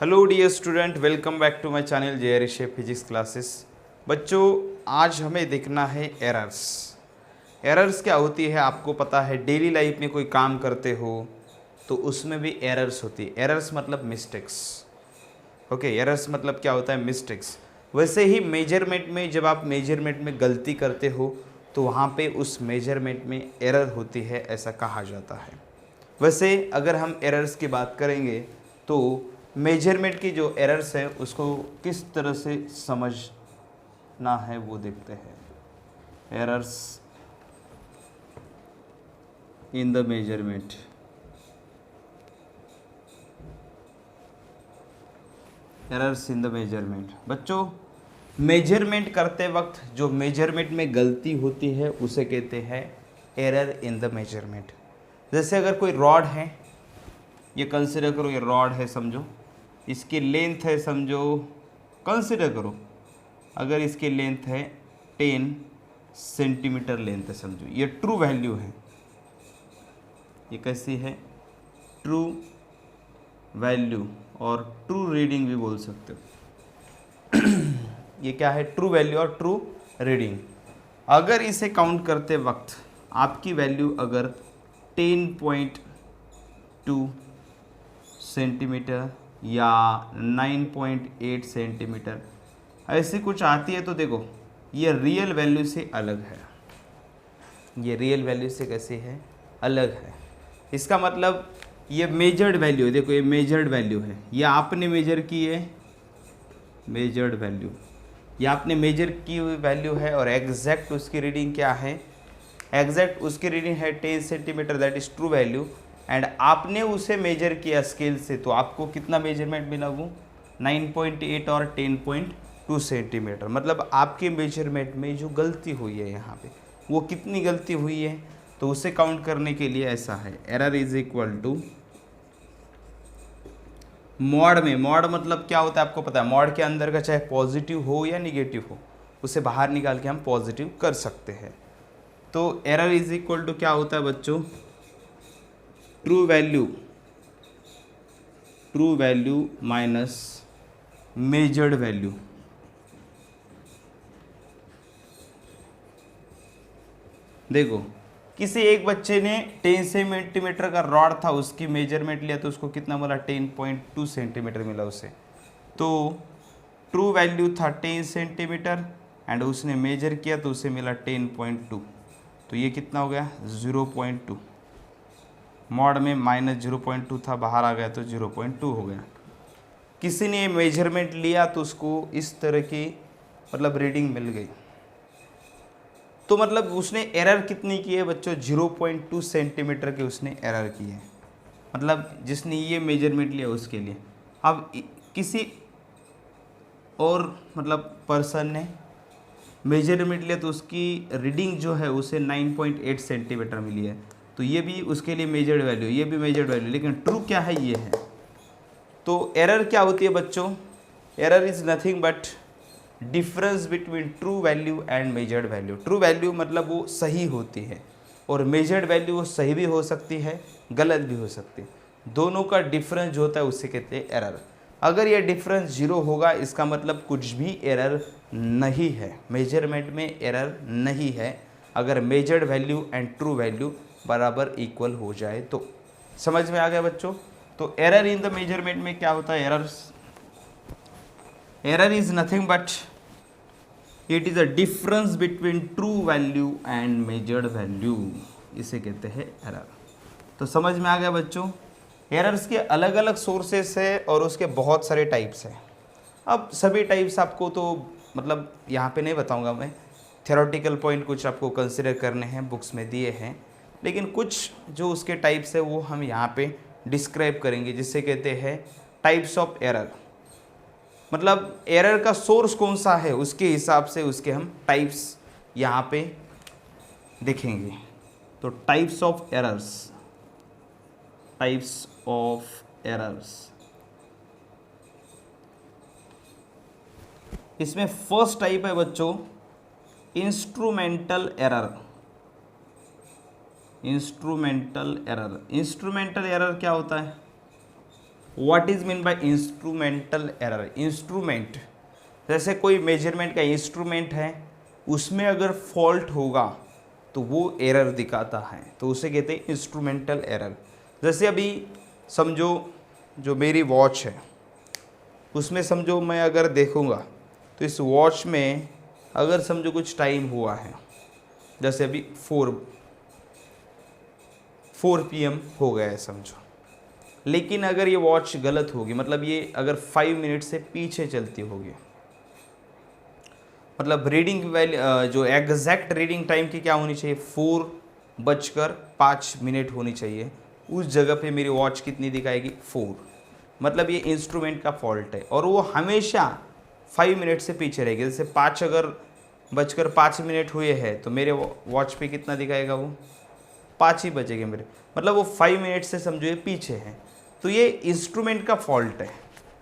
Hello dear student, welcome back to my channel J shape physics classes. बच्चों, आज हमें देखना है एरर्स। एरर्स क्या होती है आपको पता है। डेली लाइफ में कोई काम करते हो तो उसमें भी एरर्स होती है। एरर्स मतलब मिस्टेक्स। ओके, एरर्स मतलब क्या होता है, मिस्टेक्स। वैसे ही मेजरमेंट में जब आप मेजरमेंट में गलती करते हो तो वहाँ पे उस मेजरमेंट में एरर होती है, ऐसा कहा जाता है। वैसे अगर हम एरर्स की बात करेंगे तो मेजरमेंट की जो एरर्स है उसको किस तरह से समझना है वो देखते हैं। Errors in the measurement. Errors in the measurement. बच्चों, मेजरमेंट करते वक्त जो मेजरमेंट में गलती होती है उसे कहते हैं एरर इन द मेजरमेंट। जैसे अगर कोई रॉड है, ये कंसिडर करो, ये रॉड है समझो, इसकी लेंथ है समझो, कंसिडर करो अगर इसकी लेंथ है 10 सेंटीमीटर लेंथ है समझो, ये ट्रू वैल्यू है। ये कैसी है, ट्रू वैल्यू और ट्रू रीडिंग भी बोल सकते हो। ये क्या है, ट्रू वैल्यू और ट्रू रीडिंग। अगर इसे काउंट करते वक्त आपकी वैल्यू अगर 10.2 सेंटीमीटर या 9.8 सेंटीमीटर ऐसी कुछ आती है तो देखो ये रियल वैल्यू से अलग है। ये रियल वैल्यू से कैसे है, अलग है। इसका मतलब ये मेजर्ड वैल्यू है। देखो ये मेजर्ड वैल्यू है, ये आपने मेजर की है, मेजर्ड वैल्यू ये आपने मेजर की हुई वैल्यू है। और एग्जैक्ट उसकी रीडिंग क्या है, एग्जैक्ट उसकी रीडिंग है 10 centimetre, that is true value. And आपने उसे मेजर किया स्केल से तो आपको कितना मेजरमेंट मिला, वो 9.8 और 10.2 सेंटीमीटर। मतलब आपके मेजरमेंट में जो गलती हुई है यहाँ पे वो कितनी गलती हुई है, तो उसे काउंट करने के लिए ऐसा है, error is equal to mod में। मॉड मतलब क्या होता है आपको पता है, मॉड के अंदर का चाहे पॉजिटिव हो या निगेटिव हो उसे बाहर निकाल के हम पॉजिटिव कर सकते हैं। तो एरर इज इक्वल टू क्या होता है बच्चों, true value minus measured value. देखो किसी एक बच्चे ने 10 सेंटीमीटर का रॉड था, उसकी मेजरमेंट लिया तो उसको कितना मिला, 10.2 सेंटीमीटर मिला उसे। तो ट्रू वैल्यू था 10 सेंटीमीटर एंड उसने मेजर किया तो उसे मिला 10.2। तो ये कितना हो गया, 0.2। मॉड में माइनस 0.2 था, बाहर आ गया तो 0.2 हो गया। किसी ने मेजरमेंट लिया तो उसको इस तरह की मतलब रीडिंग मिल गई, तो मतलब उसने एरर कितनी की है बच्चों, 0.2 सेंटीमीटर की उसने एरर की है। मतलब जिसने ये मेजरमेंट लिया उसके लिए। अब किसी और मतलब पर्सन ने मेजरमेंट लिया तो उसकी रीडिंग जो है उसे 9.8 सेंटीमीटर मिली है, तो ये भी उसके लिए मेजर्ड वैल्यू, ये भी मेजर्ड वैल्यू, लेकिन ट्रू क्या है, ये है। तो एरर क्या होती है बच्चों, error is nothing but difference between true value and measured value. True value मतलब वो सही होती है और मेजर्ड वैल्यू वो सही भी हो सकती है, गलत भी हो सकती है। दोनों का डिफरेंस जो होता है उससे कहते हैं एरर। अगर ये डिफरेंस जीरो होगा इसका मतलब कुछ भी एरर नहीं है, मेजरमेंट में एरर नहीं है। अगर measured value and true value बराबर इक्वल हो जाए तो। समझ में आ गया बच्चों। तो एरर इन द मेजरमेंट में क्या होता है, error is nothing but it is a difference between true value and measured value, इसे कहते हैं एरर। तो समझ में आ गया बच्चों। एरर्स के अलग अलग सोर्सेस है और उसके बहुत सारे टाइप्स हैं। अब सभी टाइप्स आपको तो मतलब यहाँ पे नहीं बताऊँगा मैं, थ्योरेटिकल पॉइंट कुछ आपको कंसिडर करने हैं, बुक्स में दिए हैं, लेकिन कुछ जो उसके टाइप्स है वो हम यहाँ पे डिस्क्राइब करेंगे, जिससे कहते हैं टाइप्स ऑफ एरर। मतलब एरर का सोर्स कौन सा है उसके हिसाब से उसके हम टाइप्स यहाँ पे देखेंगे। तो टाइप्स ऑफ एरर्स, इसमें फर्स्ट टाइप है बच्चों इंस्ट्रूमेंटल एरर। इंस्ट्रूमेंटल एरर क्या होता है, what is mean by instrumental error? Instrument, जैसे कोई मेजरमेंट का इंस्ट्रूमेंट है, उसमें अगर फॉल्ट होगा तो वो एरर दिखाता है, तो उसे कहते हैं इंस्ट्रूमेंटल एरर। जैसे अभी समझो जो मेरी वॉच है, उसमें समझो मैं अगर देखूँगा तो इस वॉच में अगर समझो कुछ टाइम हुआ है, जैसे अभी 4 PM हो गया है समझो, लेकिन अगर ये वॉच गलत होगी, मतलब ये अगर 5 मिनट से पीछे चलती होगी, मतलब रीडिंग वैल्यू जो एग्जैक्ट रीडिंग टाइम की क्या होनी चाहिए, 4:05 होनी चाहिए, उस जगह पे मेरी वॉच कितनी दिखाएगी, 4। मतलब ये इंस्ट्रूमेंट का फॉल्ट है, और वो हमेशा 5 मिनट से पीछे रहेगी। जैसे 5:05 हुए हैं तो मेरे वॉच पे कितना दिखाएगा, वो 5 ही बजेंगे मेरे, मतलब वो 5 मिनट से समझो ये पीछे है। तो ये इंस्ट्रूमेंट का फॉल्ट है।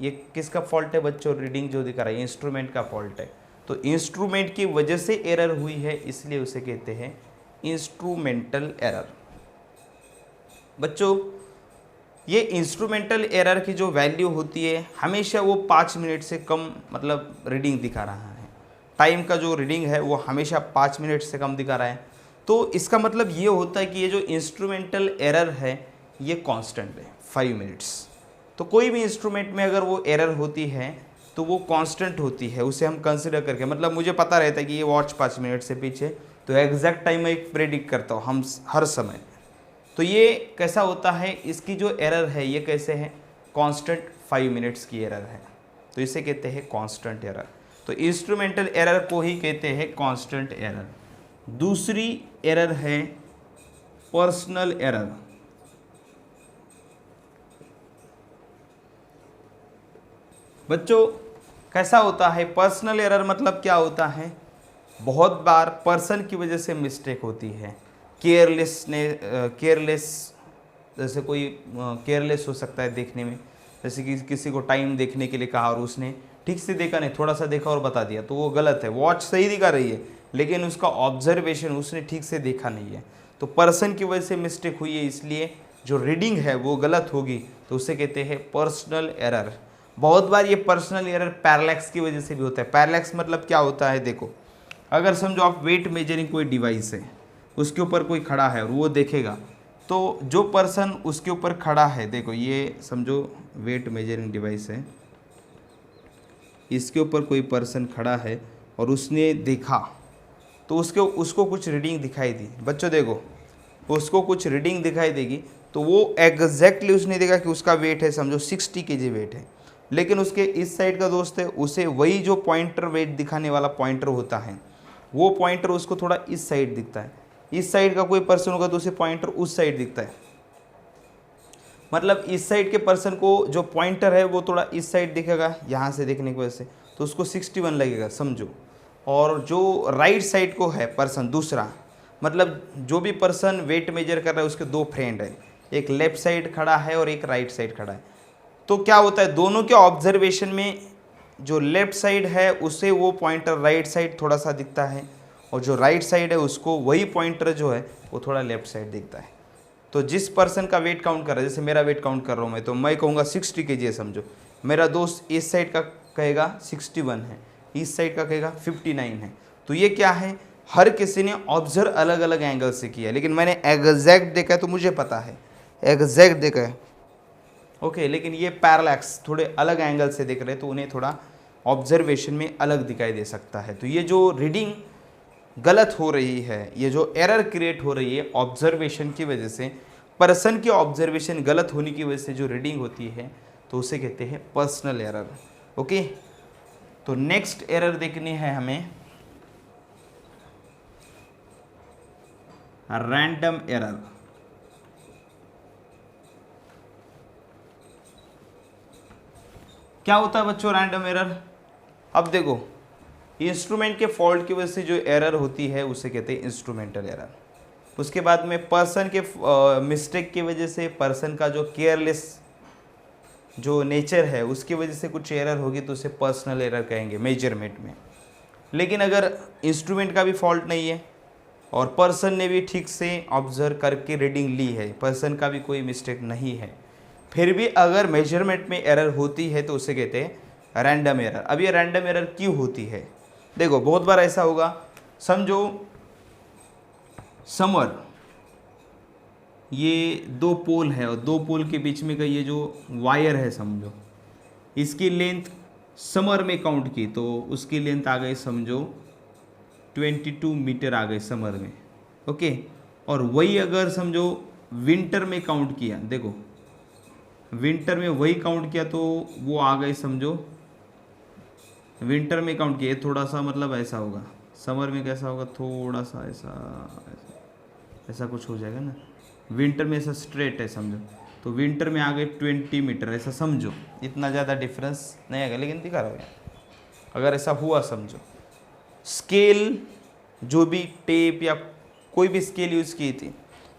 ये किसका फॉल्ट है बच्चों? रीडिंग जो दिखा रहा है इंस्ट्रूमेंट का फॉल्ट है। तो इंस्ट्रूमेंट की वजह से एरर हुई है, इसलिए उसे कहते हैं इंस्ट्रूमेंटल एरर। बच्चों ये इंस्ट्रूमेंटल एरर की जो वैल्यू होती है हमेशा वो 5 मिनट से कम मतलब रीडिंग दिखा रहा है। टाइम का जो रीडिंग है वो हमेशा 5 मिनट से कम दिखा रहा है। तो इसका मतलब ये होता है कि ये जो इंस्ट्रूमेंटल एरर है ये कांस्टेंट है 5 मिनट्स। तो कोई भी इंस्ट्रूमेंट में अगर वो एरर होती है तो वो कांस्टेंट होती है, उसे हम कंसिडर करके, मतलब मुझे पता रहता है कि ये वॉच 5 मिनट से पीछे, तो एग्जैक्ट टाइम मैं प्रेडिक्ट करता हूँ हम हर समय। तो ये कैसा होता है, इसकी जो एरर है ये कैसे है, कांस्टेंट 5 मिनट्स की एरर है, तो इसे कहते हैं कांस्टेंट एरर। तो इंस्ट्रूमेंटल एरर को ही कहते हैं कांस्टेंट एरर। दूसरी एरर है पर्सनल एरर। बच्चों कैसा होता है पर्सनल एरर, मतलब क्या होता है, बहुत बार पर्सन की वजह से मिस्टेक होती है। केयरलेस, जैसे कोई केयरलेस हो सकता है देखने में, जैसे कि किसी को टाइम देखने के लिए कहा और उसने ठीक से देखा नहीं, थोड़ा सा देखा और बता दिया, तो वो गलत है। वॉच सही दिखा रही है लेकिन उसका ऑब्जर्वेशन उसने ठीक से देखा नहीं है, तो पर्सन की वजह से मिस्टेक हुई है, इसलिए जो रीडिंग है वो गलत होगी, तो उसे कहते हैं पर्सनल एरर। बहुत बार ये पर्सनल एरर पैरालैक्स की वजह से भी होता है। पैरालैक्स मतलब क्या होता है, देखो अगर समझो आप वेट मेजरिंग कोई डिवाइस है, उसके ऊपर कोई खड़ा है और वो देखेगा, तो जो पर्सन उसके ऊपर खड़ा है, देखो ये समझो वेट मेजरिंग डिवाइस है, इसके ऊपर कोई पर्सन खड़ा है और उसने देखा, तो उसको कुछ रीडिंग दिखाई दी। बच्चों देखो उसको कुछ रीडिंग दिखाई देगी, तो वो एग्जैक्टली उसने देखा कि उसका वेट है समझो 60 kg वेट है, लेकिन उसके इस साइड का दोस्त है, उसे वही जो पॉइंटर वेट दिखाने वाला पॉइंटर होता है, वो पॉइंटर उसको थोड़ा इस साइड दिखता है। इस साइड का कोई पर्सन होगा तो उसे पॉइंटर उस साइड दिखता है, मतलब इस साइड के पर्सन को जो पॉइंटर है वो थोड़ा इस साइड दिखेगा यहाँ से देखने की वजह से, तो उसको 61 लगेगा समझो। और जो राइट साइड को है पर्सन दूसरा, मतलब जो भी पर्सन वेट मेजर कर रहा है उसके 2 फ्रेंड है, एक लेफ्ट साइड खड़ा है और एक राइट साइड खड़ा है, तो क्या होता है दोनों के ऑब्जर्वेशन में जो लेफ्ट साइड है उसे वो पॉइंटर राइट साइड थोड़ा सा दिखता है, और जो राइट साइड है उसको वही पॉइंटर जो है वो थोड़ा लेफ्ट साइड दिखता है। तो जिस पर्सन का वेट काउंट कर रहा है, जैसे मेरा वेट काउंट कर रहा हूँ मैं, तो मैं कहूँगा 60 kg है समझो, मेरा दोस्त इस साइड का कहेगा 61 है, इस साइड का कहेगा 59 है। तो ये क्या है, हर किसी ने ऑब्जर्व अलग अलग एंगल से किया, लेकिन मैंने एग्जैक्ट देखा है तो मुझे पता है एग्जैक्ट देखा है, ओके। लेकिन ये पैरालैक्स थोड़े अलग एंगल से देख रहे हैं तो उन्हें थोड़ा ऑब्जर्वेशन में अलग दिखाई दे सकता है। तो ये जो रीडिंग गलत हो रही है, ये जो एरर क्रिएट हो रही है ऑब्जर्वेशन की वजह से, पर्सन की ऑब्जर्वेशन गलत होने की वजह से जो रीडिंग होती है, तो उसे कहते हैं पर्सनल एरर, ओके। तो नेक्स्ट एरर देखनी है हमें रैंडम एरर। क्या होता है बच्चों रैंडम एरर? अब देखो इंस्ट्रूमेंट के फॉल्ट की वजह से जो एरर होती है उसे कहते हैं इंस्ट्रूमेंटल एरर। उसके बाद में पर्सन के मिस्टेक की वजह से, पर्सन का जो केयरलेस जो नेचर है उसकी वजह से कुछ एरर होगी तो उसे पर्सनल एरर कहेंगे मेजरमेंट में। लेकिन अगर इंस्ट्रूमेंट का भी फॉल्ट नहीं है और पर्सन ने भी ठीक से ऑब्जर्व करके रीडिंग ली है, पर्सन का भी कोई मिस्टेक नहीं है, फिर भी अगर मेजरमेंट में एरर होती है तो उसे कहते हैं रैंडम एरर। अब ये रैंडम एरर क्यों होती है? देखो बहुत बार ऐसा होगा, समझो समर, ये दो पोल है और दो पोल के बीच में का ये जो वायर है समझो, इसकी लेंथ समर में काउंट की तो उसकी लेंथ आ गई समझो 22 मीटर आ गई समर में, ओके। और वही अगर समझो विंटर में काउंट किया, देखो विंटर में वही काउंट किया तो वो आ गए समझो, विंटर में काउंट किया थोड़ा सा मतलब ऐसा होगा, समर में कैसा होगा थोड़ा सा ऐसा ऐसा, ऐसा कुछ हो जाएगा ना। विंटर में ऐसा स्ट्रेट है समझो, तो विंटर में आ गए 20 मीटर ऐसा समझो, इतना ज़्यादा डिफरेंस नहीं आएगा लेकिन दिखा रहा हूँ अगर ऐसा हुआ समझो। स्केल जो भी टेप या कोई भी स्केल यूज़ की थी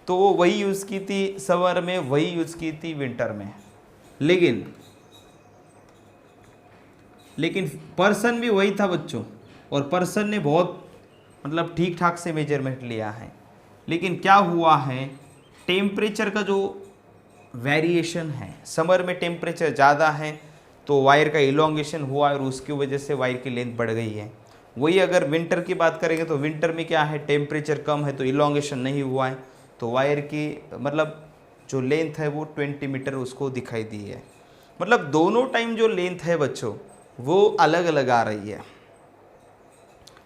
तो वो वही यूज़ की थी समर में, वही यूज़ की थी विंटर में, लेकिन पर्सन भी वही था बच्चों, और पर्सन ने बहुत मतलब ठीक ठाक से मेजरमेंट लिया है। लेकिन क्या हुआ है, टेम्परेचर का जो वेरिएशन है, समर में टेम्परेचर ज़्यादा है तो वायर का इलोंगेशन हुआ और उसकी वजह से वायर की लेंथ बढ़ गई है। वही अगर विंटर की बात करेंगे तो विंटर में क्या है, टेम्परेचर कम है तो इलोंगेशन नहीं हुआ है, तो वायर की मतलब जो लेंथ है वो 20 मीटर उसको दिखाई दी है। मतलब दोनों टाइम जो लेंथ है बच्चों वो अलग अलग आ रही है,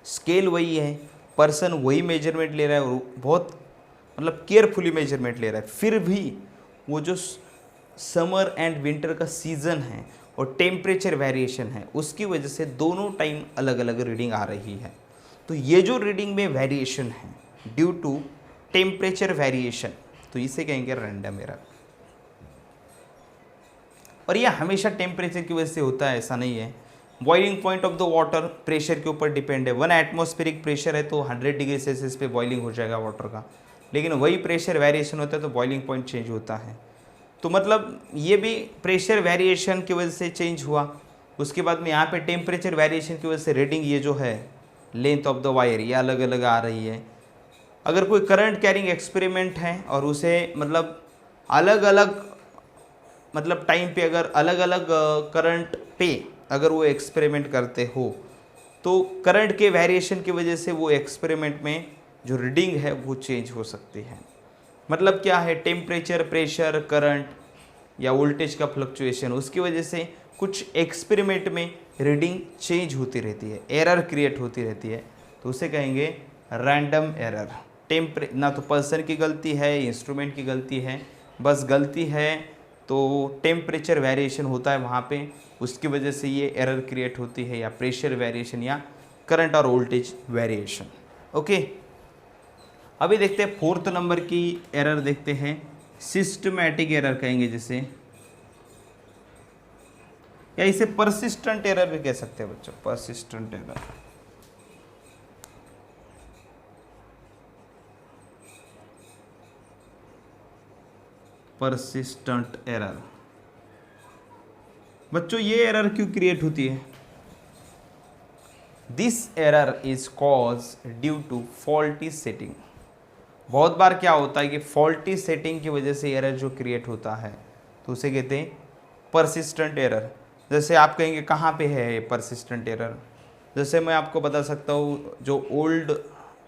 स्केल वही है, पर्सन वही मेजरमेंट ले रहा है और बहुत मतलब केयरफुली मेजरमेंट ले रहा है, फिर भी वो जो समर एंड विंटर का सीज़न है और टेम्परेचर वेरिएशन है उसकी वजह से दोनों टाइम अलग अलग रीडिंग आ रही है। तो ये जो रीडिंग में वेरिएशन है ड्यू टू टेम्परेचर वेरिएशन, तो इसे कहेंगे रैंडम एरर। और यह हमेशा टेम्परेचर की वजह से होता है ऐसा नहीं है। Boiling point of the water pressure के ऊपर डिपेंड है। 1 एटमॉस्फेरिक प्रेशर है तो 100 डिग्री सेल्सियस पे बॉइलिंग हो जाएगा वाटर का, लेकिन वही प्रेशर वेरिएशन होता है तो बॉइलिंग पॉइंट चेंज होता है। तो मतलब ये भी प्रेशर वेरिएशन की वजह से चेंज हुआ। उसके बाद में यहाँ पे टेम्परेचर वेरिएशन की वजह से रीडिंग ये जो है लेंथ ऑफ द वायर ये अलग अलग आ रही है। अगर कोई करंट कैरिंग एक्सपेरिमेंट है और उसे मतलब अलग अलग मतलब टाइम पे अगर अलग अलग करंट पे अगर वो एक्सपेरिमेंट करते हो तो करंट के वेरिएशन की वजह से वो एक्सपेरिमेंट में जो रीडिंग है वो चेंज हो सकती है। मतलब क्या है, टेम्परेचर, प्रेशर, करंट या वोल्टेज का फ्लक्चुएशन उसकी वजह से कुछ एक्सपेरिमेंट में रीडिंग चेंज होती रहती है, एरर क्रिएट होती रहती है, तो उसे कहेंगे रैंडम एरर। ना तो पर्सन की गलती है, इंस्ट्रूमेंट की गलती है, बस गलती है तो टेम्परेचर वेरिएशन होता है वहाँ पे, उसकी वजह से ये एरर क्रिएट होती है, या प्रेशर वेरिएशन या करंट और वोल्टेज वेरिएशन। ओके, अभी देखते हैं 4th नंबर की एरर देखते हैं, सिस्टमैटिक एरर कहेंगे जिसे, या इसे परसिस्टेंट एरर भी कह सकते हैं बच्चों, परसिस्टेंट एरर। परसिस्टेंट एरर बच्चों ये एरर क्यों क्रिएट होती है? This error is cause due to faulty setting. बहुत बार क्या होता है कि फॉल्टी सेटिंग की वजह से एरर जो क्रिएट होता है तो उसे कहते हैं परसिस्टेंट एरर। जैसे आप कहेंगे कहाँ पे है परसिस्टेंट एरर, जैसे मैं आपको बता सकता हूँ जो ओल्ड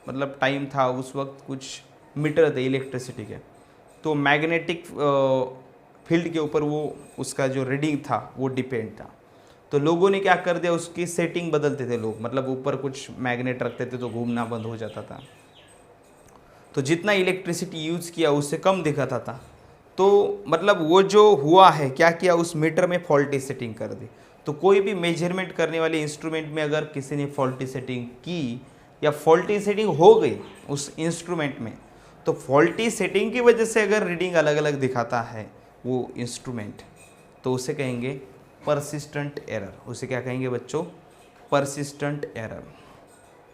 मतलब टाइम था उस वक्त कुछ मीटर थे इलेक्ट्रिसिटी के, तो मैग्नेटिक फील्ड के ऊपर वो उसका जो रीडिंग था वो डिपेंड था। तो लोगों ने क्या कर दिया, उसकी सेटिंग बदलते थे लोग, मतलब ऊपर कुछ मैग्नेट रखते थे तो घूमना बंद हो जाता था, तो जितना इलेक्ट्रिसिटी यूज़ किया उससे कम दिखाता था। तो मतलब वो जो हुआ है क्या किया, उस मीटर में फॉल्टी सेटिंग कर दी। तो कोई भी मेजरमेंट करने वाले इंस्ट्रूमेंट में अगर किसी ने फॉल्टी सेटिंग की या फॉल्टी सेटिंग हो गई उस इंस्ट्रूमेंट में, तो फॉल्टी सेटिंग की वजह से अगर रीडिंग अलग अलग दिखाता है वो इंस्ट्रूमेंट, तो उसे कहेंगे परसिस्टेंट एरर। उसे क्या कहेंगे बच्चों? Persistent error.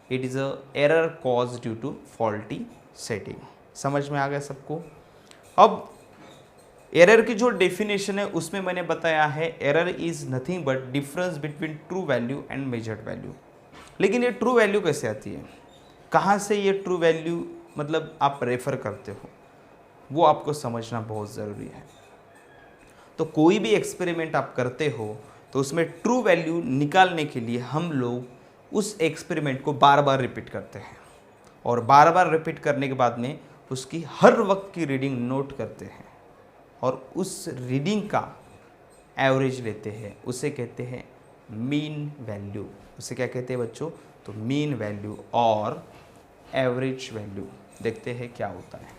It is a error cause due to faulty setting. समझ में आ गया सबको? अब एरर की जो डेफिनेशन है उसमें मैंने बताया है error is nothing but difference between true value and measured value. लेकिन ये ट्रू वैल्यू कैसे आती है, कहाँ से ये ट्रू वैल्यू मतलब आप रेफर करते हो, वो आपको समझना बहुत ज़रूरी है। तो कोई भी एक्सपेरिमेंट आप करते हो तो उसमें ट्रू वैल्यू निकालने के लिए हम लोग उस एक्सपेरिमेंट को बार बार रिपीट करते हैं, और बार बार रिपीट करने के बाद में उसकी हर वक्त की रीडिंग नोट करते हैं और उस रीडिंग का एवरेज लेते हैं। उसे कहते हैं मीन वैल्यू। उसे क्या कहते हैं बच्चों? तो मीन वैल्यू और एवरेज वैल्यू। देखते हैं क्या होता है।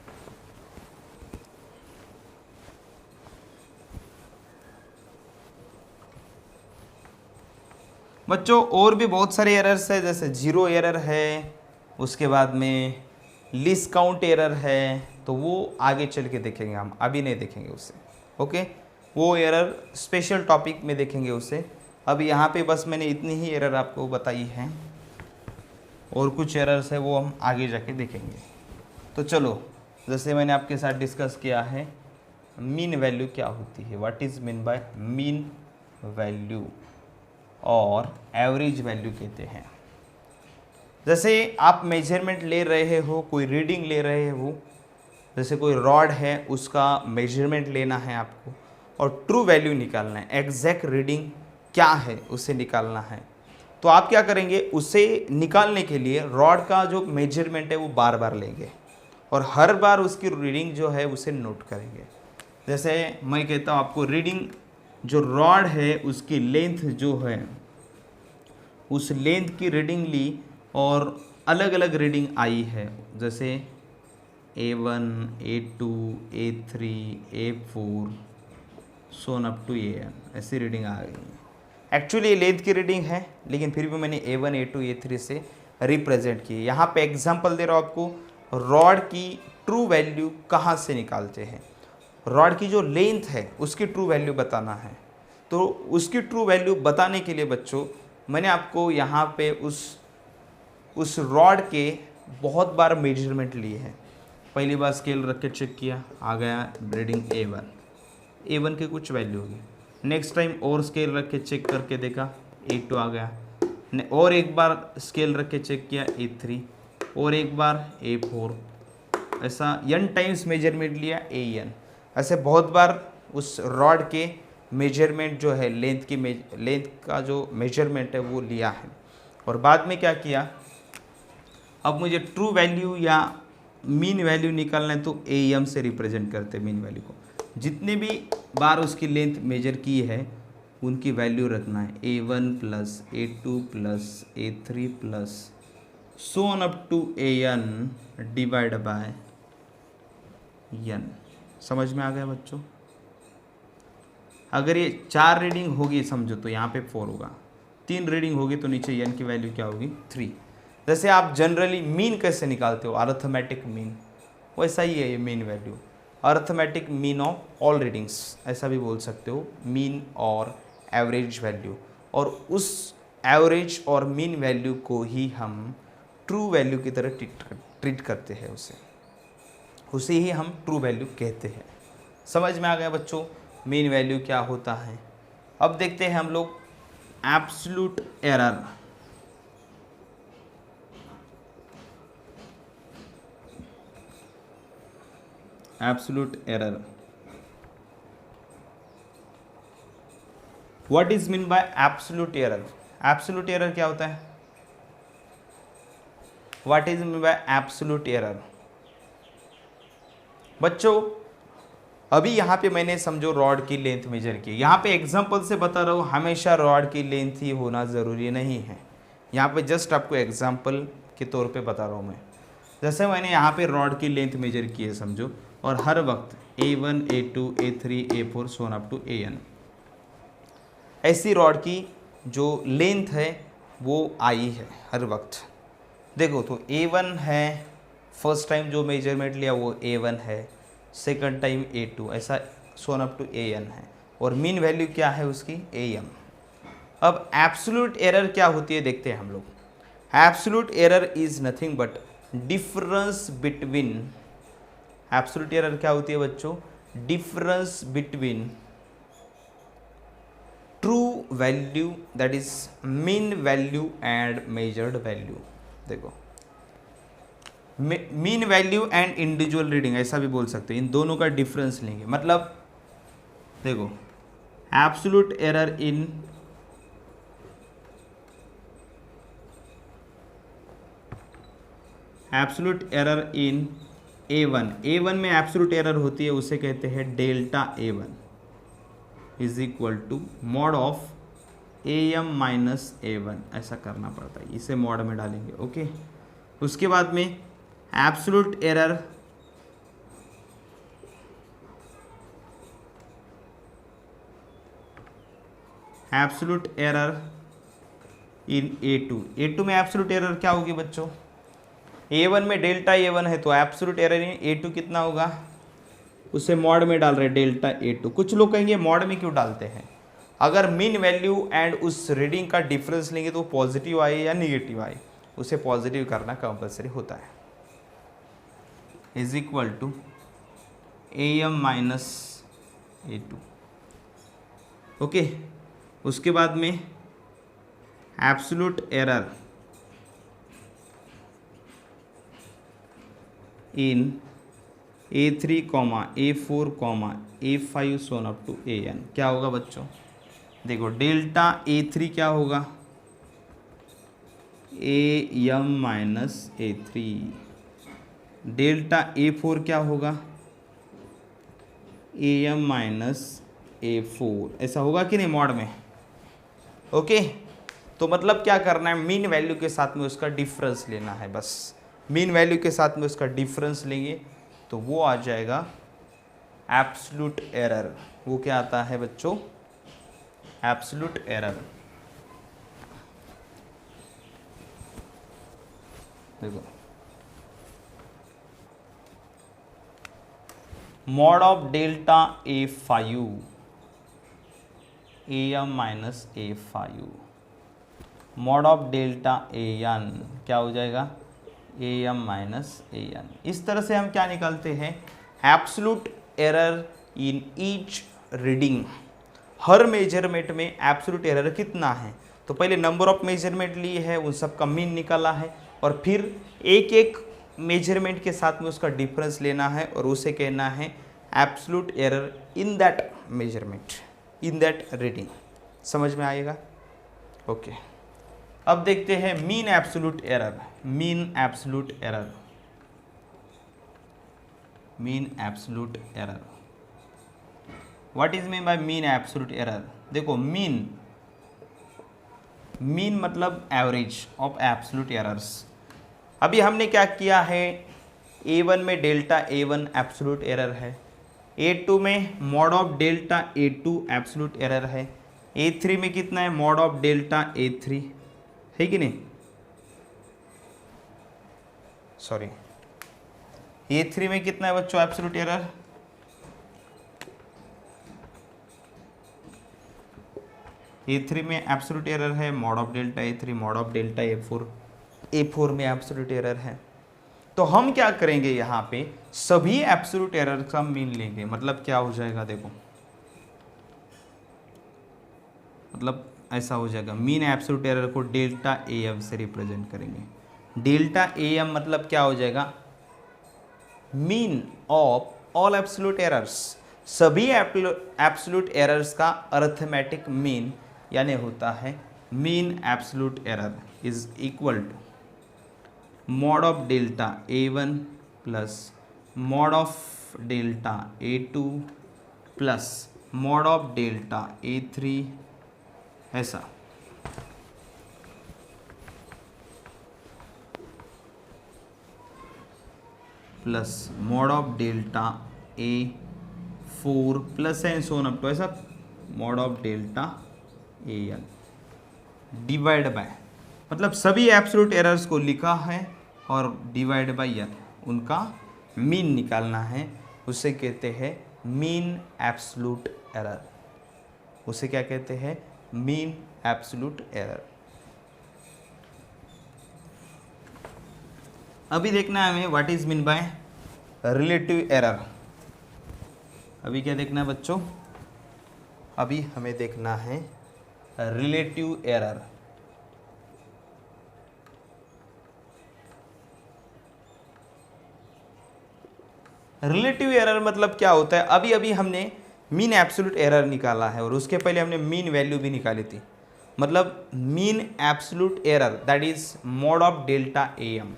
बच्चों और भी बहुत सारे एरर्स है, जैसे जीरो एरर है, उसके बाद में लीस्ट काउंट एरर है, तो वो आगे चल के देखेंगे हम, अभी नहीं देखेंगे उसे। ओके, वो एरर स्पेशल टॉपिक में देखेंगे उसे। अभी यहाँ पे बस मैंने इतनी ही एरर आपको बताई है, और कुछ एरर्स है वो हम आगे जाके देखेंगे। तो चलो, जैसे मैंने आपके साथ डिस्कस किया है, मीन वैल्यू क्या होती है, what is mean by mean value और एवरेज वैल्यू कहते हैं। जैसे आप मेजरमेंट ले रहे हो, कोई रीडिंग ले रहे हो, जैसे कोई रॉड है उसका मेजरमेंट लेना है आपको और ट्रू वैल्यू निकालना है, एग्जैक्ट रीडिंग क्या है उसे निकालना है, तो आप क्या करेंगे? उसे निकालने के लिए रॉड का जो मेजरमेंट है वो बार बार लेंगे और हर बार उसकी रीडिंग जो है उसे नोट करेंगे। जैसे मैं कहता हूँ आपको, रीडिंग जो रॉड है उसकी लेंथ जो है, उस लेंथ की रीडिंग ली और अलग अलग रीडिंग आई है, जैसे A1, A2, A3, A4 so on up to AN, ऐसी रीडिंग आ गई है। एक्चुअली लेंथ की रीडिंग है, लेकिन फिर भी मैंने A1, A2, A3 से रिप्रेजेंट की। यहाँ पे एग्जांपल दे रहा हूँ आपको, रॉड की ट्रू वैल्यू कहाँ से निकालते हैं। रॉड की जो लेंथ है उसकी ट्रू वैल्यू बताना है, तो उसकी ट्रू वैल्यू बताने के लिए बच्चों मैंने आपको यहाँ पे उस रॉड के बहुत बार मेजरमेंट लिए हैं। पहली बार स्केल रख के चेक किया, आ गया रीडिंग A1 की कुछ वैल्यू होगी। नेक्स्ट टाइम और स्केल रख के चेक करके देखा, A2 आ गया, और एक बार स्केल रख के चेक किया A3, और एक बार A4, ऐसा n टाइम्स मेजरमेंट लिया AN। ऐसे बहुत बार उस रॉड के मेजरमेंट जो है, लेंथ का जो मेजरमेंट है वो लिया है, और बाद में क्या किया, अब मुझे ट्रू वैल्यू या मीन वैल्यू निकालना है तो AM से रिप्रेजेंट करते हैं मीन वैल्यू को। जितने भी बार उसकी लेंथ मेजर की है उनकी वैल्यू रखना है, A1 plus A2 plus A3 plus so on up to AN divide by N। समझ में आ गया बच्चों? अगर ये 4 रीडिंग होगी समझो तो यहाँ पे 4 होगा, 3 रीडिंग होगी तो नीचे n की वैल्यू क्या होगी? 3। जैसे आप जनरली मीन कैसे निकालते हो, अर्थमेटिक मीन, वैसा ही है ये mean value, arithmetic mean of all readings, ऐसा भी बोल सकते हो, मीन और एवरेज वैल्यू। और उस एवरेज और मीन वैल्यू को ही हम ट्रू वैल्यू की तरह ट्रीट करते हैं, उसे ही हम ट्रू वैल्यू कहते हैं। समझ में आ गया बच्चों मीन वैल्यू क्या होता है? अब देखते हैं हम लोग absolute error. Absolute error, what is mean by absolute error? Absolute error क्या होता है? What is mean by absolute error? बच्चों अभी यहाँ पे मैंने समझो रॉड की लेंथ मेजर की, यहाँ पे एग्जांपल से बता रहा हूँ, हमेशा रॉड की लेंथ ही होना ज़रूरी नहीं है। यहाँ पे जस्ट आपको एग्जांपल के तौर पे बता रहा हूँ मैं। जैसे मैंने यहाँ पे रॉड की लेंथ मेजर की है समझो, और हर वक्त A1, A2, A3, A4 so on up to AN, ऐसी रॉड की जो लेंथ है वो आई है हर वक्त। देखो तो A1 है, फर्स्ट टाइम जो मेजरमेंट लिया वो A1 है, सेकंड टाइम A2, ऐसा सोन अप टू AN है, और मीन वैल्यू क्या है उसकी? AM। अब एब्सोल्यूट एरर क्या होती है देखते हैं हम लोग। Absolute error is nothing but difference between, absolute error क्या होती है बच्चों? Difference between true value that is mean value and measured value. देखो mean value and individual reading, ऐसा भी बोल सकते हैं, इन दोनों का डिफरेंस लेंगे। मतलब देखो एब्सोल्यूट एरर इन A1 में एब्सोल्यूट एरर होती है, उसे कहते हैं delta A1 is equal to mod of AM minus A1, ऐसा करना पड़ता है, इसे मॉड में डालेंगे। ओके, उसके बाद में एब्सोल्यूट एरर इन A2 में एब्सोल्यूट एरर क्या होगी बच्चों? A1 में डेल्टा A1 है तो एब्सोल्यूट एरर इन A2 कितना होगा? उसे मॉड में डाल रहे डेल्टा A2। कुछ लोग कहेंगे मॉड में क्यों डालते हैं? अगर मीन वैल्यू एंड उस रीडिंग का डिफरेंस लेंगे तो पॉजिटिव आए या निगेटिव आए, उसे पॉजिटिव करना कंपलसरी होता है। Is equal to AM minus A2। Okay, उसके बाद में absolute error in A3, A4, A5 so on up to AN क्या होगा बच्चों? देखो डेल्टा A3 क्या होगा? AM minus A3। Delta A4 क्या होगा? AM minus A4। ऐसा होगा कि नहीं मॉड में? ओके, तो मतलब क्या करना है, मीन वैल्यू के साथ में उसका डिफरेंस लेना है। बस मीन वैल्यू के साथ में उसका डिफरेंस लेंगे तो वो आ जाएगा एब्सोल्यूट एरर। वो क्या आता है बच्चों? Absolute error. देखो mod of delta A5 AM minus A5 mod of delta AN क्या हो जाएगा? AM minus AN। इस तरह से हम क्या निकालते हैं? Absolute error in each reading. हर मेजरमेंट में एब्सोल्यूट एरर कितना है, तो पहले नंबर ऑफ मेजरमेंट लिए है, उन सब का मीन निकाला है, और फिर एक एक मेजरमेंट के साथ में उसका डिफरेंस लेना है और उसे कहना है absolute error in that measurement, in that reading. समझ में आएगा? ओके, अब देखते हैं mean absolute error. Mean absolute error, mean absolute error, what is mean by mean absolute error? देखो मीन मतलब एवरेज ऑफ एब्सोल्यूट एरर्स। अभी हमने क्या किया है, A1 में डेल्टा A1 एब्सोल्यूट एरर है, A2 में mod of delta A2 absolute error है, A3 में कितना है? मॉड ऑफ डेल्टा A3 है कि नहीं? सॉरी, A3 में कितना है बच्चों एब्सोल्यूट एरर? A3 में एब्सोल्यूट एरर है mod of delta A3, mod of delta A4, A4 में एब्सोल्यूट एरर है। तो हम क्या करेंगे, यहाँ पे सभी एब्सोल्यूट एरर का मीन लेंगे। मतलब क्या हो जाएगा? देखो मतलब ऐसा हो जाएगा, मीन एब्सोल्यूट एरर को डेल्टा AM से रिप्रेजेंट करेंगे। डेल्टा AM मतलब क्या हो जाएगा? Mean of all absolute errors. सभी एब्सोल्यूट एरर्स का अरिथमेटिक मीन यानी होता है mean absolute error is equal to mod of delta A1 plus mod of delta A2 plus mod of delta A3, ऐसा। Plus mod of delta A4 plus and so on up to ऐसा mod of delta AN divide bye, मतलब सभी absolute errors को लिखा है और divide by n, उनका mean निकालना है। उसे कहते हैं मीन एब्सोल्यूट एरर। उसे क्या कहते हैं? Mean absolute error. अभी देखना है हमें what is mean by relative error. अभी क्या देखना है बच्चों? अभी हमें देखना है रिलेटिव एरर। रिलेटिव एरर मतलब क्या होता है? अभी अभी हमने मीन एब्सोल्यूट एरर निकाला है और उसके पहले हमने मीन वैल्यू भी निकाली थी, मतलब mean absolute error that is mod of delta A M,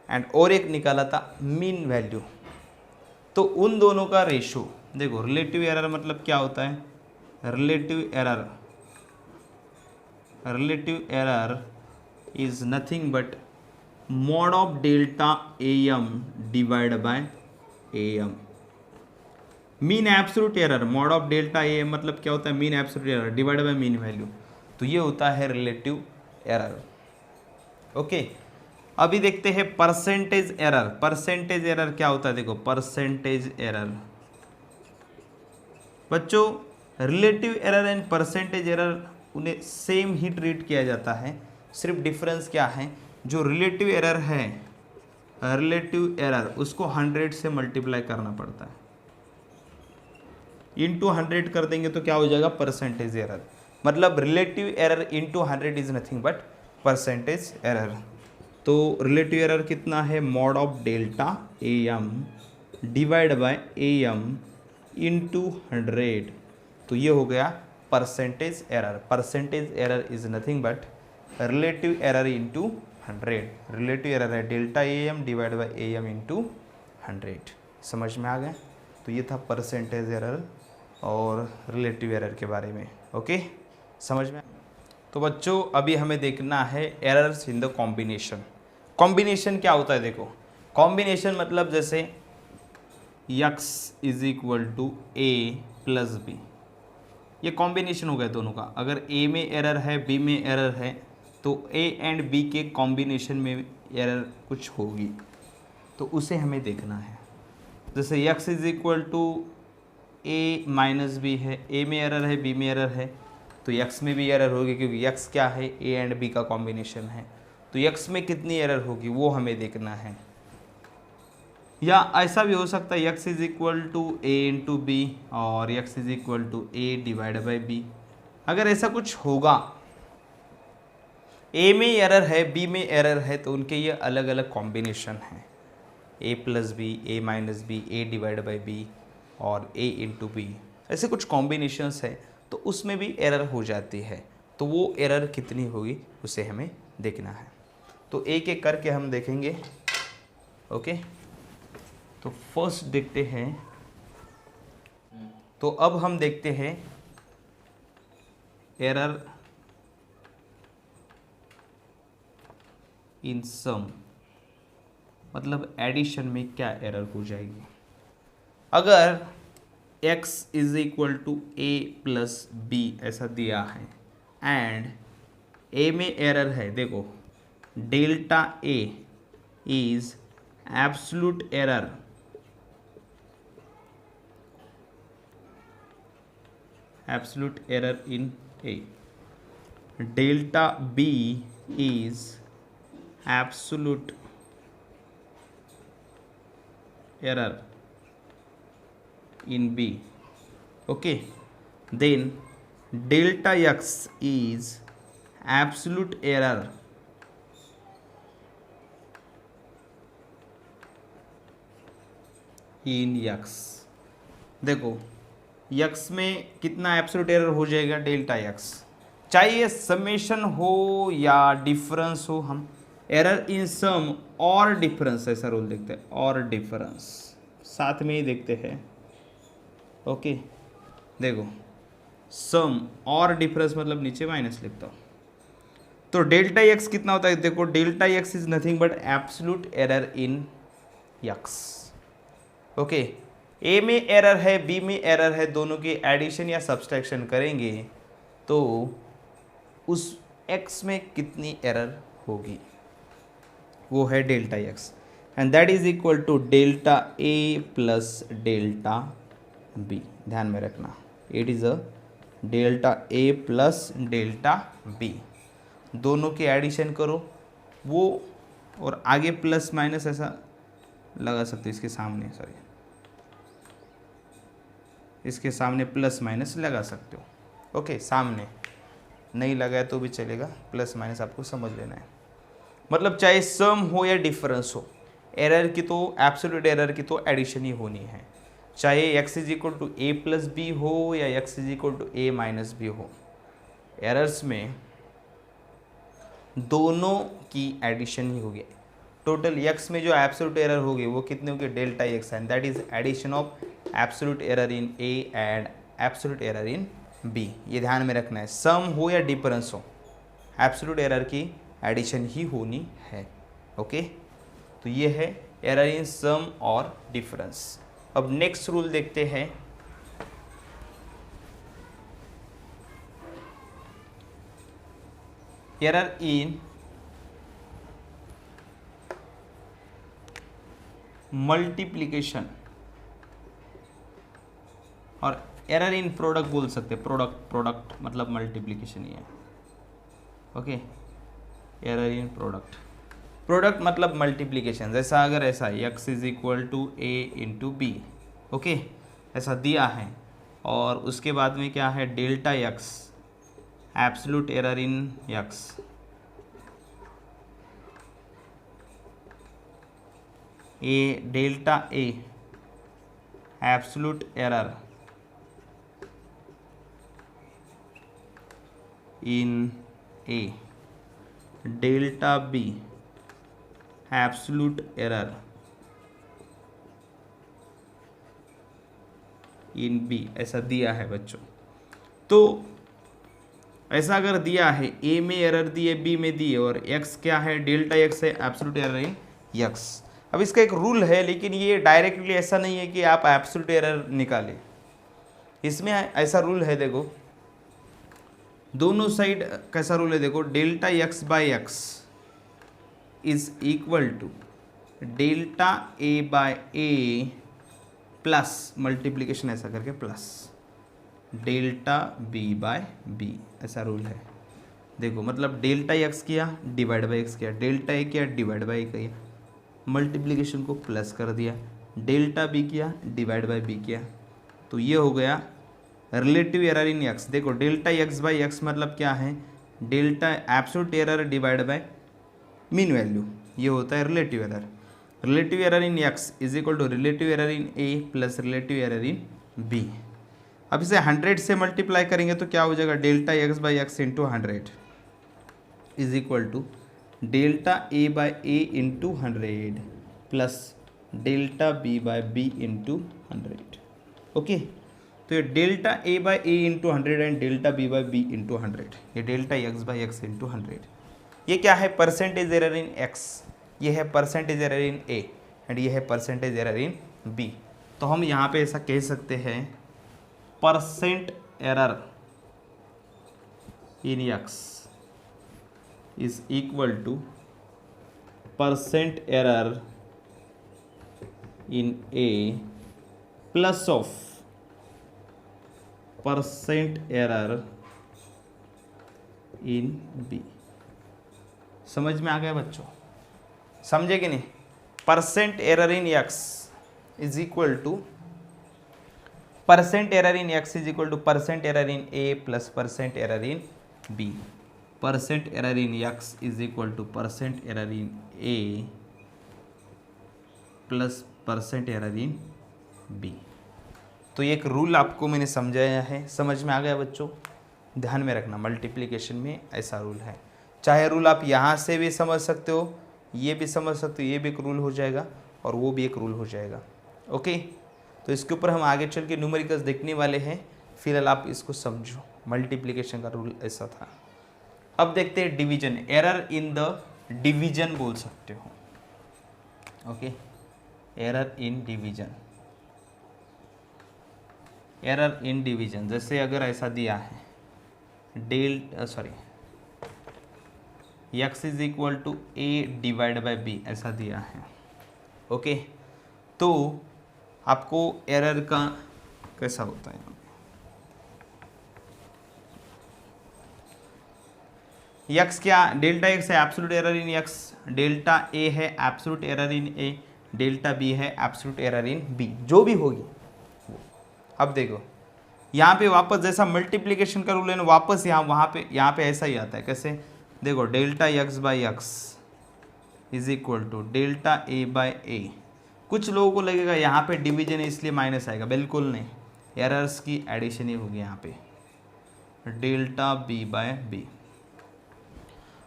and और एक निकाला था मीन वैल्यू। तो उन दोनों का रेशो देखो, रिलेटिव एरर मतलब क्या होता है, relative error is nothing but mod of delta A M divide by A M. Mean absolute error mod of delta A M मतलब क्या होता है, mean absolute error divide by mean value, तो ये होता है रिलेटिव एरर। ओके, अभी देखते हैं परसेंटेज एरर। परसेंटेज एरर क्या होता है, देखो परसेंटेज एरर बच्चों, relative error and percentage error उन्हें सेम ही ट्रीट किया जाता है, सिर्फ डिफरेंस क्या है, जो रिलेटिव एरर है, रिलेटिव एरर उसको 100 से मल्टीप्लाई करना पड़ता है, इंटू 100 कर देंगे तो क्या हो जाएगा, परसेंटेज एरर। मतलब relative error into 100 is nothing but percentage error. तो रिलेटिव एरर कितना है, mod of delta A M divide by A M into 100, तो ये हो गया percentage error. Percentage error is nothing but relative error into 100। Relative error है delta A M divide by A M into 100। समझ में आ गया। तो ये था परसेंटेज एरर और रिलेटिव एरर के बारे में। ओके, समझ में। तो बच्चों अभी हमें देखना है errors in the combination. Combination क्या होता है, देखो कॉम्बिनेशन मतलब जैसे x is equal to A plus B, ये कॉम्बिनेशन हो गया दोनों का। अगर a में एरर है b में एरर है तो a एंड b के कॉम्बिनेशन में एरर कुछ होगी, तो उसे हमें देखना है। जैसे x is equal to a minus B है, a में एरर है b में एरर है, तो x में भी एरर होगी क्योंकि x क्या है, a एंड b का कॉम्बिनेशन है। तो x में कितनी एरर होगी वो हमें देखना है। या ऐसा भी हो सकता है x is equal to A into B और x is equal to A divide by B. अगर ऐसा कुछ होगा, a में एरर है b में एरर है, तो उनके ये अलग अलग कॉम्बिनेशन हैं, a plus B, a minus B, a divide by B और a इंटू बी, ऐसे कुछ कॉम्बिनेशंस है, तो उसमें भी एरर हो जाती है। तो वो एरर कितनी होगी उसे हमें देखना है। तो एक एक करके हम देखेंगे। ओके, तो फर्स्ट देखते हैं, तो अब हम देखते हैं एरर इन सम, मतलब एडिशन में क्या एरर हो जाएगी। अगर x is equal to A plus B ऐसा दिया है एंड a में एरर है, देखो delta a is absolute error in A, delta B is absolute error in B. Okay, then delta X is absolute error in X। देखो x में कितना absolute error हो जाएगा, डेल्टा x, चाहे ये समेशन हो या डिफरेंस हो, हम एरर इन सम और डिफरेंस ऐसा रूल देखते हैं, और डिफरेंस साथ में ही देखते हैं। ओके, देखो सम और डिफरेंस मतलब नीचे माइनस लिखता हूँ, तो डेल्टा x कितना होता है, देखो delta x is nothing but absolute error in x। Okay, A में एरर है बी में एरर है, दोनों की एडिशन या सब्सट्रैक्शन करेंगे तो उस x में कितनी एरर होगी, वो है delta x, and that is equal to delta a plus delta b। ध्यान में रखना, it is a delta a plus delta b, दोनों की एडिशन करो वो, और आगे प्लस माइनस ऐसा लगा सकते हो, इसके सामने सॉरी इसके सामने प्लस माइनस लगा सकते हो। ओके, सामने नहीं लगाए तो भी चलेगा, प्लस माइनस आपको समझ लेना है। मतलब चाहे सम हो या डिफरेंस हो, एरर की तो एब्सोल्यूट एरर की तो एडिशन ही होनी है, चाहे x is equal to A plus B हो या x is equal to A minus B हो, एरर्स में दोनों की एडिशन ही होगी। टोटल x में जो एब्सोल्यूट एरर होगी वो कितने होगी, delta x, and that is addition of absolute error in a and absolute error in b। ये ध्यान में रखना है, सम हो या डिफरेंस हो, एब्सोल्यूट एरर की एडिशन ही होनी है। ओके, तो ये है एरर इन सम और डिफरेंस। अब नेक्स्ट रूल देखते हैं, एरर इन मल्टीप्लिकेशन और एरर इन प्रोडक्ट बोल सकते हैं, प्रोडक्ट मतलब मल्टीप्लिकेशन ही है। ओके, एरर इन प्रोडक्ट मतलब मल्टीप्लिकेशन। जैसा अगर ऐसा x is equal to A into B, okay, ऐसा दिया है, और उसके बाद में क्या है, delta x, absolute error in x, A delta A, absolute error in A, delta B, absolute error in B, ऐसा दिया है बच्चों। तो ऐसा अगर दिया है, ए में एरर दिए, बी में दिए, और एक्स क्या है, डेल्टा एक्स है, एब्सोल्यूट एरर इन एक्स। अब इसका एक रूल है, लेकिन ये डायरेक्टली ऐसा नहीं है कि आप एब्सोल्यूट एरर निकालें, इसमें ऐसा रूल है, देखो दोनों साइड कैसा रूल है, देखो delta x by x is equal to delta A by A plus multiplication ऐसा करके plus delta B by B, ऐसा रूल है। देखो मतलब डेल्टा एक्स किया डिवाइड बाई एक्स किया, डेल्टा ए किया डिवाइड बाई किया, मल्टीप्लीकेशन को प्लस कर दिया, डेल्टा बी किया डिवाइड बाई बी किया, तो ये हो गया रिलेटिव एरर इन एक्स। देखो डेल्टा एक्स बाई एक्स मतलब क्या है, delta absolute error divide by mean value, ये होता है relative error. Relative error in X is equal to relative error in A plus relative error in B. अब इसे 100 से मल्टीप्लाई करेंगे तो क्या हो जाएगा, delta x by x into 100 is equal to delta A by A into 100 plus delta B by B into 100। Okay, तो ये delta A by A into 100 and delta B by B into 100, ये delta x by x into 100। ये क्या है, percentage error in x, ये है percentage error in A, and ये है परसेंटेज एरर इन बी। तो हम यहाँ पे ऐसा कह सकते हैं, percent error in X is equal to percent error in A plus of percent error in B. समझ में आ गया बच्चों, समझे कि नहीं? Percent error in X is equal to percent error in X is equal to percent error in A plus percent error in B. Percent error in X is equal to percent error in A plus percent error in B. तो एक rule आपको मैंने समझाया है, समझ में आ गया बच्चों? ध्यान में रखना, मल्टीप्लिकेशन में ऐसा रूल है। चाहे रूल आप यहाँ से भी समझ सकते हो, ये भी समझ सकते हो, ये भी एक रूल हो जाएगा और वो भी एक रूल हो जाएगा। ओके, तो इसके ऊपर हम आगे चल के न्यूमेरिकल्स देखने वाले हैं, फिलहाल आप इसको समझो। मल्टीप्लिकेशन का रूल ऐसा था। अब देखते हैं division, error in the division बोल सकते हो। Okay, error in division, error in division जैसे अगर ऐसा दिया है x is equal to A divide by B, ऐसा दिया है। ओके, तो आपको एरर का कैसा होता है, x क्या, डेल्टा x है absolute error in x, delta a है absolute error in a, delta b है एब्सोल्यूट एरर इन b, जो भी होगी। अब देखो यहाँ पे वापस जैसा मल्टीप्लिकेशन का रूल है ना, वापस यहाँ पे ऐसा ही आता है। कैसे, देखो delta x by x is equal to delta A by A कुछ लोगों को लगेगा यहाँ पे डिवीजन है इसलिए माइनस आएगा, बिल्कुल नहीं, एरर्स की एडिशन ही होगी यहाँ पे, डेल्टा बी बाय बी।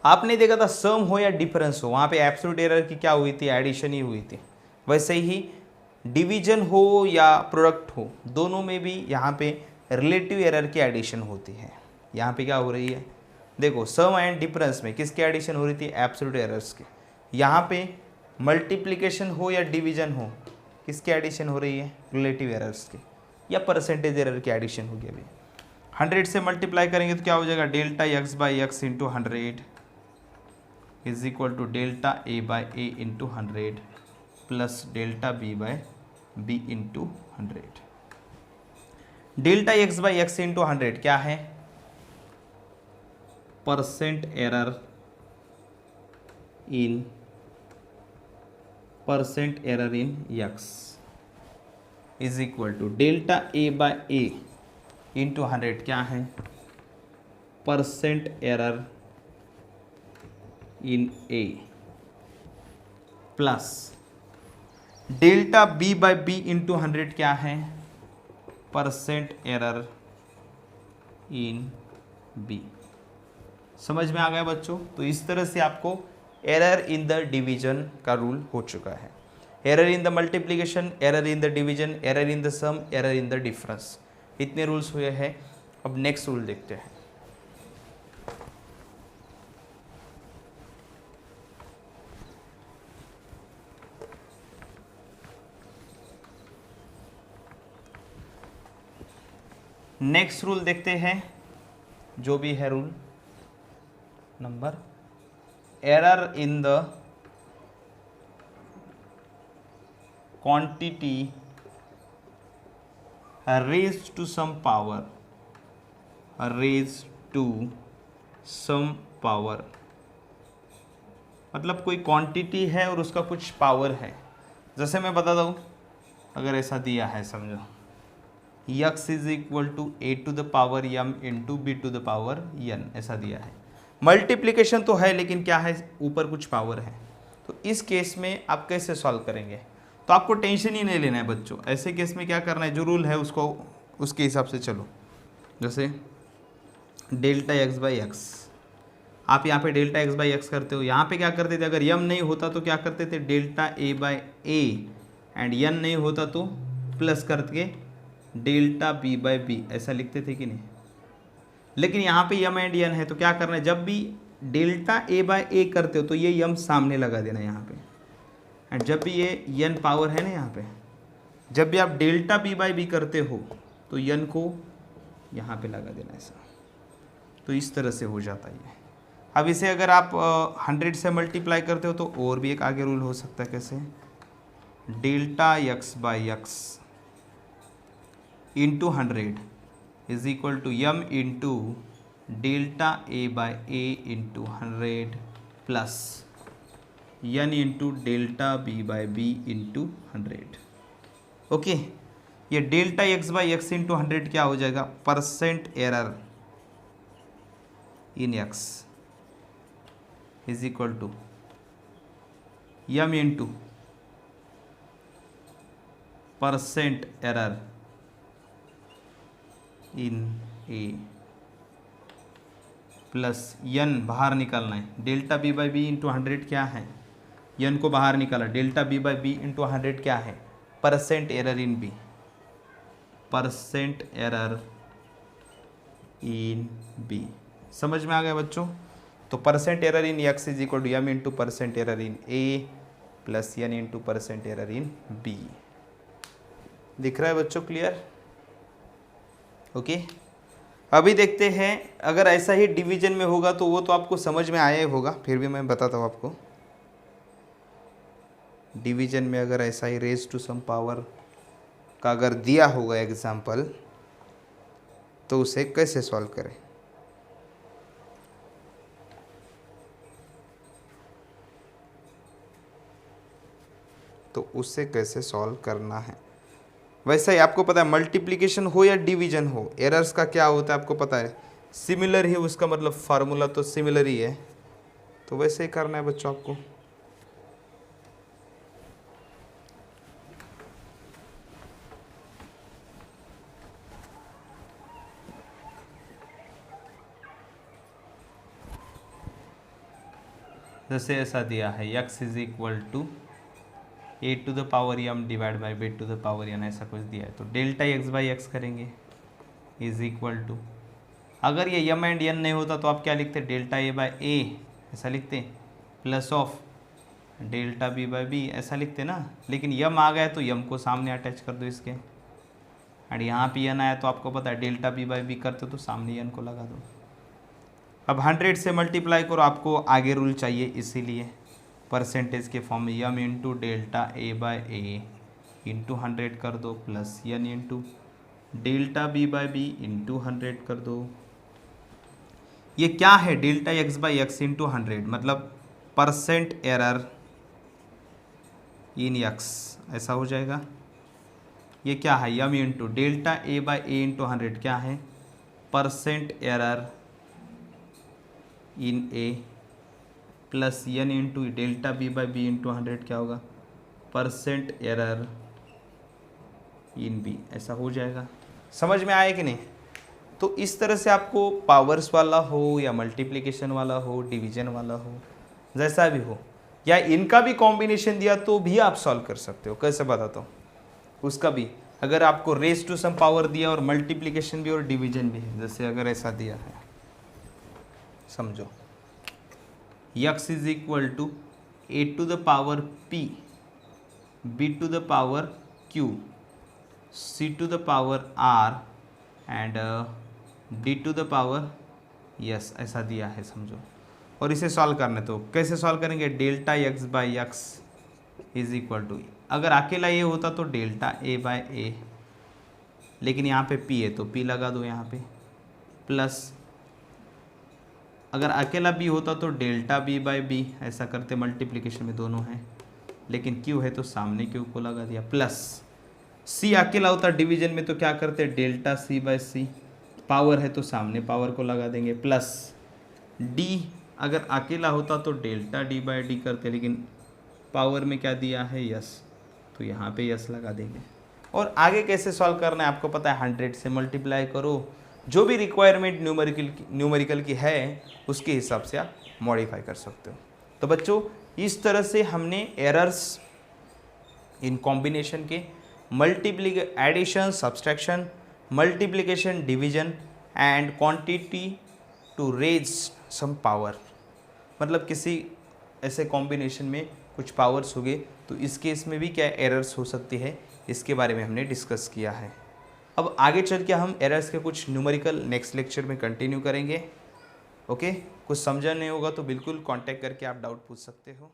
आपने देखा था सम हो या डिफरेंस हो, वहाँ पे एब्सोल्यूट एरर की क्या हुई थी, एडिशन ही हुई थी। वैसे ही डिवीजन हो या प्रोडक्ट हो, दोनों में भी यहाँ पे रिलेटिव एरर की एडिशन होती है। यहाँ पे क्या हो रही है, देखो सम एंड डिफरेंस में किसकी एडिशन हो रही थी, एब्सोल्यूट एरर्स की। यहाँ पे मल्टीप्लिकेशन हो या डिवीजन हो, किसकी एडिशन हो रही है, रिलेटिव एरर्स की या परसेंटेज एरर की एडिशन होगी। अभी 100 से मल्टीप्लाई करेंगे तो क्या हो जाएगा, delta x by x into 100 is equal to delta A by A into 100 plus delta B by B into 100। Delta x by x into 100 क्या है, percent error in X is equal to delta A by A into 100 क्या है, percent error in A plus delta B by B into 100 क्या है, percent error in B. समझ में आ गया बच्चों। तो इस तरह से आपको एरर इन द डिवीजन का रूल हो चुका है। Error in the multiplication, error in the division, error in the sum, error in the difference, इतने रूल्स हुए हैं। अब नेक्स्ट रूल देखते हैं। नेक्स्ट रूल देखते हैं, जो भी है rule number, error in the quantity raise to some power, raise to some power, मतलब कोई क्वांटिटी है और उसका कुछ पावर है। जैसे मैं बताता हूँ, अगर ऐसा दिया है समझो, x is equal to a to the power m into b to the power n, ऐसा दिया है। मल्टीप्लिकेशन तो है लेकिन क्या है, ऊपर कुछ पावर है। तो इस केस में आप कैसे सॉल्व करेंगे, तो आपको टेंशन ही नहीं लेना है बच्चों। ऐसे केस में क्या करना है, जो रूल है उसको उसके हिसाब से चलो। जैसे डेल्टा एक्स बाई एक्स, आप यहाँ पे डेल्टा एक्स बाई एक्स करते हो, यहाँ पे क्या करते थे, अगर m नहीं होता तो क्या करते थे, delta A by A, and n नहीं होता तो प्लस करके डेल्टा बी बाई बी, ऐसा लिखते थे कि नहीं। लेकिन यहाँ पे m एंड n है तो क्या करना है, जब भी डेल्टा ए बाई ए करते हो तो ये m सामने लगा देना यहाँ पे, एंड जब भी ये n पावर है ना यहाँ पे, जब भी आप डेल्टा बी बाई बी करते हो तो n को यहाँ पे लगा देना ऐसा। तो इस तरह से हो जाता है ये। अब इसे अगर आप 100 से मल्टीप्लाई करते हो तो और भी एक आगे रूल हो सकता है, कैसे, delta x by x into 100 is equal to m into delta A by A into 100 plus n into delta B by B into 100। Okay, ये delta x by x into 100 क्या हो जाएगा, percent error in x is equal to m into percent error in A plus n बाहर निकालना है, delta B by B into 100 क्या है, n को बाहर निकाला, delta B by B into 100 क्या है, percent error in B, percent error in B. समझ में आ गया बच्चों। तो percent error in x is equal to m into percent error in a plus n into percent error in b। दिख रहा है बच्चों, क्लियर। ओके, अभी देखते हैं अगर ऐसा ही डिवीजन में होगा तो वो तो आपको समझ में आया ही होगा, फिर भी मैं बताता हूँ आपको। डिवीजन में अगर ऐसा ही रेज टू सम पावर का अगर दिया होगा एग्जाम्पल, तो उसे कैसे सॉल्व करें। तो उससे कैसे सॉल्व करना है, वैसा ही आपको पता है, मल्टीप्लिकेशन हो या डिवीजन हो, एरर्स का क्या होता है आपको पता है, सिमिलर ही उसका मतलब फार्मूला तो सिमिलर ही है। तो वैसे ही करना है बच्चों आपको। जैसे ऐसा दिया है x is equal to a to the power m divide by b to the power n, ऐसा कुछ दिया है, तो डेल्टा x बाई एक्स करेंगे इज इक्वल टू, अगर ये m एंड n नहीं होता तो आप क्या लिखते, डेल्टा a बाई ए ऐसा लिखते, plus of delta b by b ऐसा लिखते ना। लेकिन m आ गया तो m को सामने अटैच कर दो इसके, और यहाँ पे n आया तो आपको पता है डेल्टा b बाई बी करते तो सामने n को लगा दो। अब 100 से मल्टीप्लाई करो, आपको आगे रूल चाहिए इसीलिए परसेंटेज के फॉर्म में m into delta a by A into 100 कर दो, plus n into delta b by B into 100 कर दो। ये क्या है, delta x by x into 100, मतलब परसेंट एरर इन x, ऐसा हो जाएगा। ये क्या है, m into delta a by A into 100 क्या है, percent error in a, plus n into delta b by B into 100 क्या होगा, परसेंट एरर इन b, ऐसा हो जाएगा। समझ में आया कि नहीं? तो इस तरह से आपको पावर्स वाला हो या मल्टीप्लिकेशन वाला हो, डिवीजन वाला हो, जैसा भी हो, या इनका भी कॉम्बिनेशन दिया तो भी आप सॉल्व कर सकते हो। कैसे बताता हूँ उसका भी, अगर आपको रेस टू सम पावर दिया और मल्टीप्लिकेशन भी और डिवीजन भी है, जैसे अगर ऐसा दिया है, समझो x is equal to a to the power p, b to the power q, c to the power r and d to the power s, ऐसा दिया है समझो। और इसे सॉल्व करना, तो कैसे सॉल्व करेंगे, delta x by x is equal to, अगर अकेला ये होता तो डेल्टा a बाई ए, लेकिन यहाँ पे p है तो p लगा दो यहाँ पे, प्लस अगर अकेला b होता तो डेल्टा b बाई बी, ऐसा करते, मल्टीप्लिकेशन में दोनों हैं, लेकिन q है तो सामने q को लगा दिया, प्लस c अकेला होता डिवीजन में तो क्या करते, delta c by c, power है तो सामने पावर को लगा देंगे, प्लस d अगर अकेला होता तो डेल्टा d बाई डी करते, लेकिन पावर में क्या दिया है, यस, तो यहाँ पे यस लगा देंगे। और आगे कैसे सॉल्व करना है आपको पता है, 100 से मल्टीप्लाई करो, जो भी रिक्वायरमेंट न्यूमेरिकल की है उसके हिसाब से आप मॉडिफाई कर सकते हो। तो बच्चों इस तरह से हमने एरर्स इन कॉम्बिनेशन के addition, subtraction, multiplication, division and quantity to raise some power, मतलब किसी ऐसे कॉम्बिनेशन में कुछ पावर्स हो गए तो इस केस में भी क्या एरर्स हो सकती है, इसके बारे में हमने डिस्कस किया है। अब आगे चल के हम एरर्स के कुछ न्यूमेरिकल नेक्स्ट लेक्चर में कंटिन्यू करेंगे। ओके, कुछ समझा नहीं होगा तो बिल्कुल कांटेक्ट करके आप डाउट पूछ सकते हो।